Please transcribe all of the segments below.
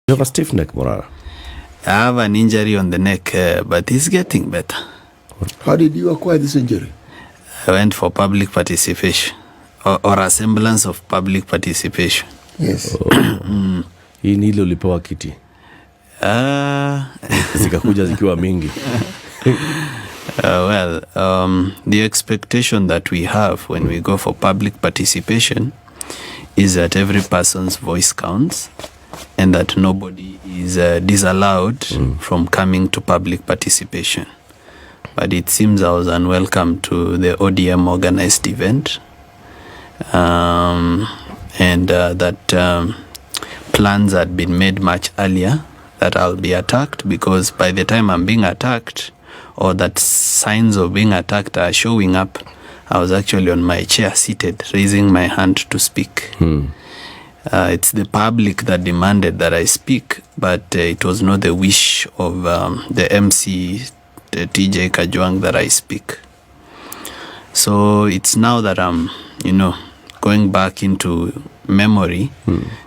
You have a stiff neck, Morara. I have an injury on the neck, but it's getting better. How did you acquire this injury? I went for public participation or a semblance of public participation. Yes. Hii ni ile ulipewa kiti. Zikakuja zikiwa mingi. The expectation that we have when we go for public participation is that every person's voice counts and that nobody is disallowed from coming to public participation. But it seems I was unwelcome to the ODM organized event, and that plans had been made much earlier that I'll be attacked, because by the time I'm being attacked, or that signs of being attacked are showing up, I was actually on my chair seated, raising my hand to speak. It's the public that demanded that I speak, but it was not the wish of the MC, TJ Kajwang, that I speak. So it's now that I'm, going back into memory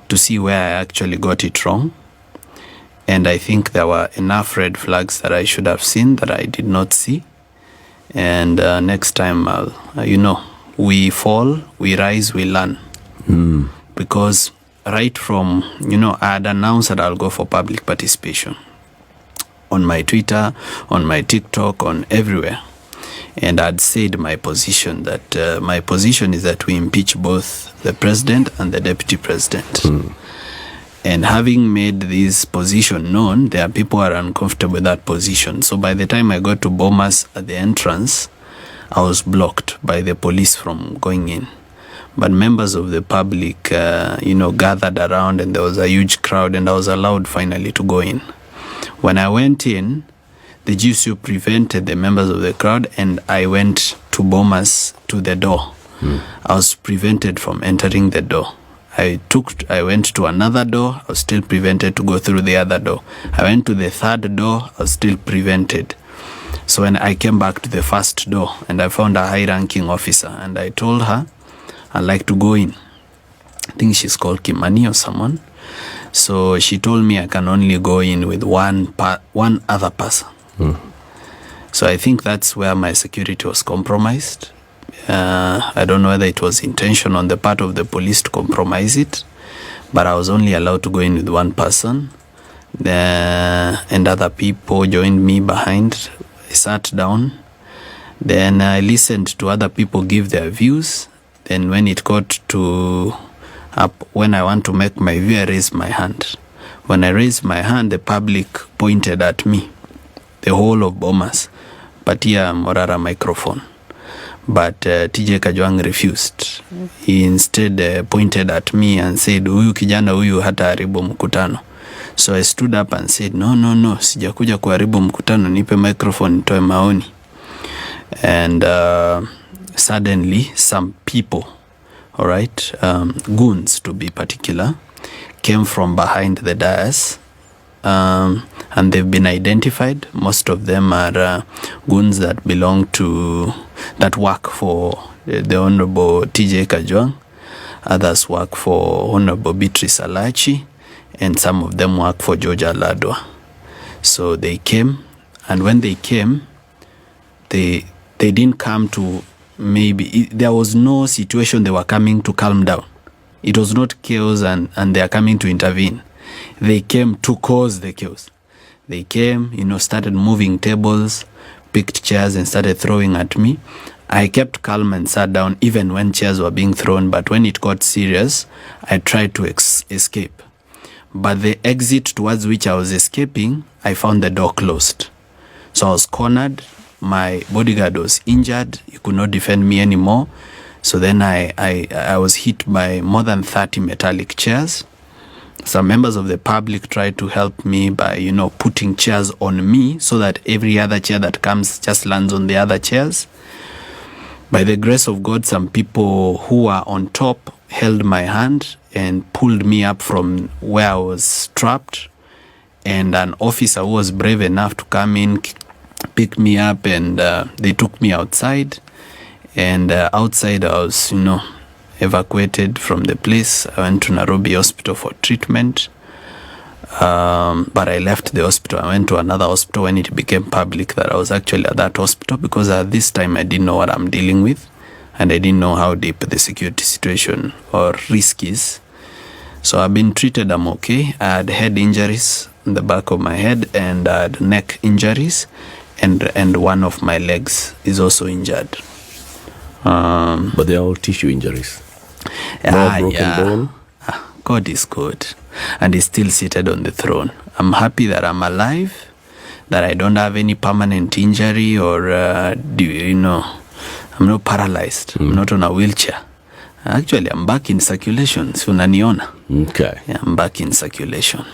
to see where I actually got it wrong. And I think there were enough red flags that I should have seen that I did not see. And next time, we fall, we rise, we learn. Because right from, I had announced that I'll go for public participation on my Twitter, on my TikTok, on everywhere. And I'd said my position, that my position is that we impeach both the president and the deputy president. And having made this position known, there are people who are uncomfortable with that position. So by the time I got to Bomas at the entrance, I was blocked by the police from going in. But members of the public, gathered around, and there was a huge crowd, and I was allowed finally to go in. When I went in, the GSU prevented the members of the crowd, and I went to Bomas to the door. I was prevented from entering the door. I went to another door, I was still prevented to go through the other door. I went to the third door, I was still prevented. So when I came back to the first door, and I found a high-ranking officer, and I told her I'd like to go in. I think she's called Kimani or someone. So she told me I can only go in with one other person. So I think that's where my security was compromised. I don't know whether it was intention on the part of the police to compromise it, but I was only allowed to go in with one person, and other people joined me behind. I sat down, then I listened to other people give their views. Then when it got to when I want to make my view, I raised my hand. When I raised my hand, the public pointed at me, the whole of Bomas, but here Morara microphone. But TJ Kajwang refused. He instead pointed at me and said, huyu kijana huyu hata haribu mkutano. So I stood up and said, no, sijakuja kuharibu mkutano, nipe microphone nitoe maoni. And suddenly some people, goons to be particular, came from behind the dais. And they've been identified. Most of them are goons that work for the Honorable TJ Kajwang. Others work for Honorable Beatrice Alachi, and some of them work for George Aladwa. So they came, and when they came, they didn't come to there was no situation they were coming to calm down. It was not chaos and they are coming to intervene. They came to cause the chaos. They came, started moving tables, picked chairs and started throwing at me. I kept calm and sat down even when chairs were being thrown, but when it got serious, I tried to escape. But the exit towards which I was escaping, I found the door closed. So I was cornered. My bodyguard was injured. He could not defend me anymore. So then I was hit by more than 30 metallic chairs. Some members of the public tried to help me by, putting chairs on me so that every other chair that comes just lands on the other chairs. By the grace of God, some people who were on top held my hand and pulled me up from where I was trapped. And an officer who was brave enough to come in, pick me up, and they took me outside. And outside I was, evacuated from the place. I went to Nairobi Hospital for treatment. But I left the hospital. I went to another hospital when it became public that I was actually at that hospital, because at this time I didn't know what I'm dealing with, and I didn't know how deep the security situation or risk is. So I've been treated. I'm okay. I had head injuries in the back of my head, and I had neck injuries, and one of my legs is also injured. But they are all tissue injuries. No broken bone. God is good, and He's still seated on the throne. I'm happy that I'm alive, that I don't have any permanent injury, or I'm not paralyzed. I'm not on a wheelchair. Actually, I'm back in circulation. So unaniona. Okay. Yeah, I'm back in circulation.